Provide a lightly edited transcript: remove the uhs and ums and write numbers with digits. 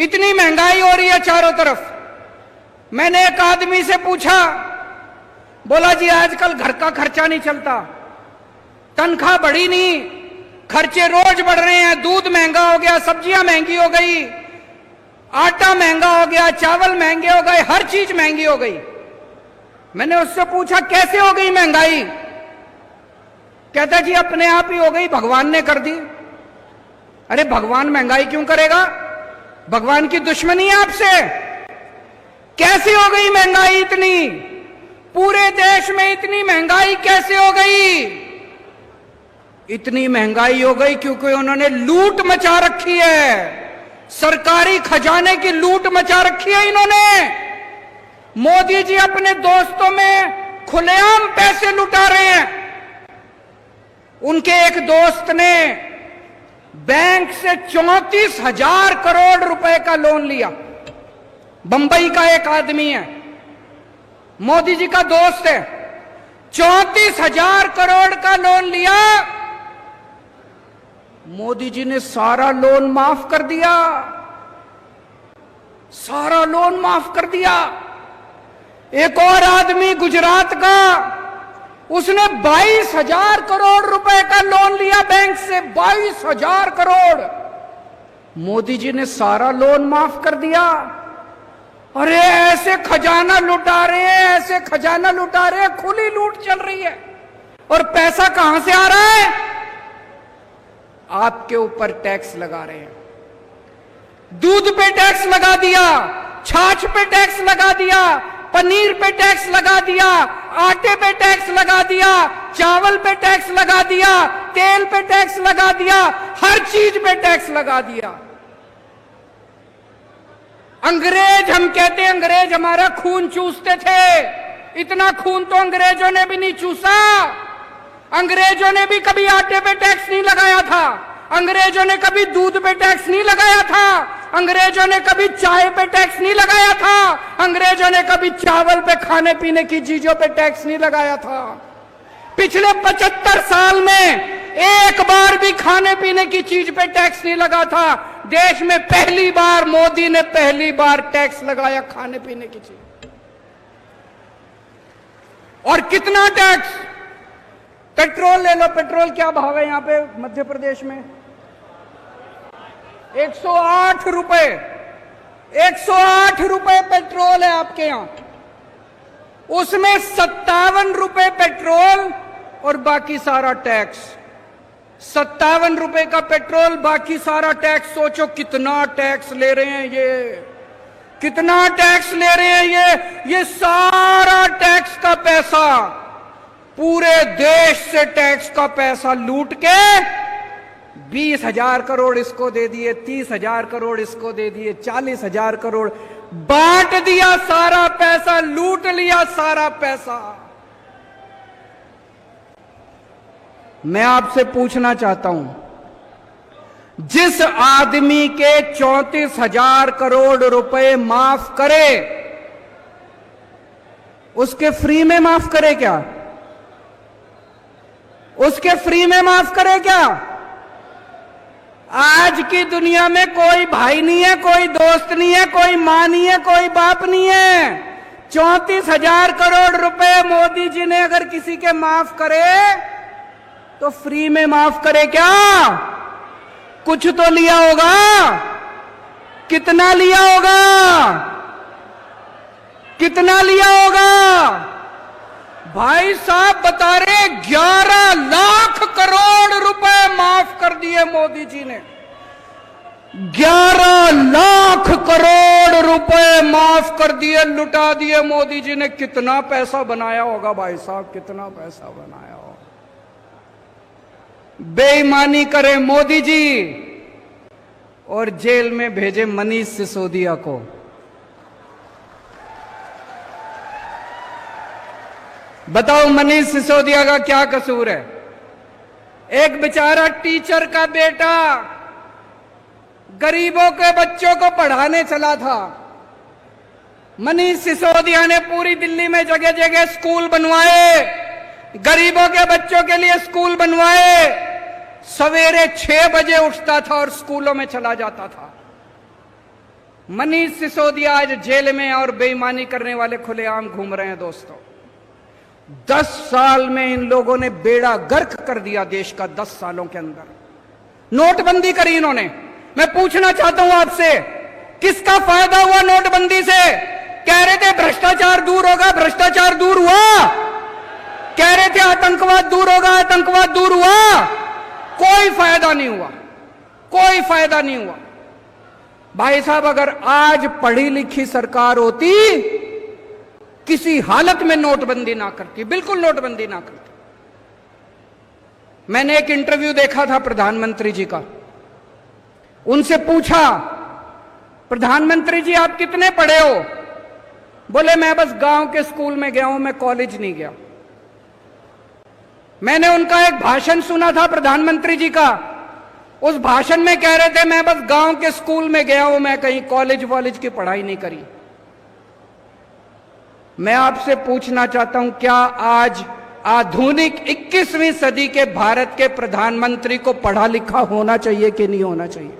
इतनी महंगाई हो रही है चारों तरफ। मैंने एक आदमी से पूछा, बोला जी आजकल घर का खर्चा नहीं चलता, तनख्वाह बढ़ी नहीं, खर्चे रोज बढ़ रहे हैं, दूध महंगा हो गया, सब्जियां महंगी हो गई, आटा महंगा हो गया, चावल महंगे हो गए, हर चीज महंगी हो गई। मैंने उससे पूछा कैसे हो गई महंगाई? कहता जी अपने आप ही हो गई, भगवान ने कर दी। अरे भगवान महंगाई क्यों करेगा? भगवान की दुश्मनी है आपसे। कैसे हो गई महंगाई इतनी? पूरे देश में इतनी महंगाई कैसे हो गई? इतनी महंगाई हो गई क्योंकि उन्होंने लूट मचा रखी है, सरकारी खजाने की लूट मचा रखी है इन्होंने। मोदी जी अपने दोस्तों में खुलेआम पैसे लुटा रहे हैं। उनके एक दोस्त ने बैंक से 34,000 करोड़ रुपए का लोन लिया। बंबई का एक आदमी है, मोदी जी का दोस्त है, 34,000 करोड़ का लोन लिया। मोदी जी ने सारा लोन माफ कर दिया, सारा लोन माफ कर दिया। एक और आदमी गुजरात का, उसने 22,000 करोड़ रुपए का लोन लिया बैंक से, 22,000 करोड़। मोदी जी ने सारा लोन माफ कर दिया। अरे ऐसे खजाना लुटा रहे हैं, ऐसे खजाना लुटा रहे हैं, खुली लूट चल रही है। और पैसा कहां से आ रहा है? आपके ऊपर टैक्स लगा रहे हैं। दूध पे टैक्स लगा दिया, छाछ पे टैक्स लगा दिया, पनीर पे टैक्स लगा दिया, आटे पे टैक्स लगा दिया, चावल पे टैक्स लगा दिया, तेल पे टैक्स लगा दिया, हर चीज पे टैक्स लगा दिया। अंग्रेज, हम कहते हैं अंग्रेज हमारा खून चूसते थे, इतना खून तो अंग्रेजों ने भी नहीं चूसा। अंग्रेजों ने भी कभी आटे पे टैक्स नहीं लगाया था, अंग्रेजों ने कभी दूध पे टैक्स नहीं लगाया था, अंग्रेजों ने कभी चाय पे टैक्स नहीं लगाया था, अंग्रेजों ने कभी चावल पे, खाने पीने की चीजों पे टैक्स नहीं लगाया था। पिछले 75 साल में एक बार भी खाने पीने की चीज पे टैक्स नहीं लगा था। देश में पहली बार मोदी ने पहली बार टैक्स लगाया खाने पीने की चीज। और कितना टैक्स? पेट्रोल ले लो, पेट्रोल क्या भाव है यहां पे मध्य प्रदेश में? 108 रुपए, 108 रुपए पेट्रोल है आपके यहां। उसमें 57 रुपए पेट्रोल और बाकी सारा टैक्स। 57 रुपए का पेट्रोल, बाकी सारा टैक्स। सोचो कितना टैक्स ले रहे हैं ये, कितना टैक्स ले रहे हैं ये सारा टैक्स का पैसा, पूरे देश से टैक्स का पैसा लूट के 20,000 करोड़ इसको दे दिए, 30,000 करोड़ इसको दे दिए, 40,000 करोड़ बांट दिया, सारा पैसा लूट लिया, सारा पैसा। मैं आपसे पूछना चाहता हूं, जिस आदमी के 34,000 करोड़ रुपए माफ करे, उसके फ्री में माफ करे क्या? उसके फ्री में माफ करे क्या? आज की दुनिया में कोई भाई नहीं है, कोई दोस्त नहीं है, कोई मां नहीं है, कोई बाप नहीं है। 34,000 करोड़ रुपए मोदी जी ने अगर किसी के माफ करे तो फ्री में माफ करे क्या? कुछ तो लिया होगा। कितना लिया होगा? कितना लिया होगा? भाई साहब बता रहे 11 लाख करोड़ रुपए माफ कर दिए मोदी जी ने। 11 लाख करोड़ रुपए माफ कर दिए, लुटा दिए मोदी जी ने। कितना पैसा बनाया होगा भाई साहब, कितना पैसा बनाया होगा। बेईमानी करे मोदी जी और जेल में भेजे मनीष सिसोदिया को। बताओ मनीष सिसोदिया का क्या कसूर है? एक बेचारा टीचर का बेटा गरीबों के बच्चों को पढ़ाने चला था। मनीष सिसोदिया ने पूरी दिल्ली में जगह जगह स्कूल बनवाए, गरीबों के बच्चों के लिए स्कूल बनवाए। सवेरे 6 बजे उठता था और स्कूलों में चला जाता था। मनीष सिसोदिया आज जेल में और बेईमानी करने वाले खुलेआम घूम रहे हैं दोस्तों। 10 साल में इन लोगों ने बेड़ा गर्क कर दिया देश का। 10 सालों के अंदर नोटबंदी करी इन्होंने। मैं पूछना चाहता हूं आपसे, किसका फायदा हुआ नोटबंदी से? कह रहे थे भ्रष्टाचार दूर होगा, भ्रष्टाचार दूर हुआ। कह रहे थे आतंकवाद दूर होगा, आतंकवाद दूर हुआ। कोई फायदा नहीं हुआ, कोई फायदा नहीं हुआ। भाई साहब, अगर आज पढ़ी लिखी सरकार होती, किसी हालत में नोटबंदी ना करती, बिल्कुल नोटबंदी ना करती। मैंने एक इंटरव्यू देखा था प्रधानमंत्री जी का। उनसे पूछा, प्रधानमंत्री जी आप कितने पढ़े हो? बोले मैं बस गांव के स्कूल में गया हूं, मैं कॉलेज नहीं गया। मैंने उनका एक भाषण सुना था प्रधानमंत्री जी का। उस भाषण में कह रहे थे मैं बस गांव के स्कूल में गया हूं, मैं कहीं कॉलेज वॉलेज की पढ़ाई नहीं करी। मैं आपसे पूछना चाहता हूं, क्या आज आधुनिक 21वीं सदी के भारत के प्रधानमंत्री को पढ़ा लिखा होना चाहिए कि नहीं होना चाहिए?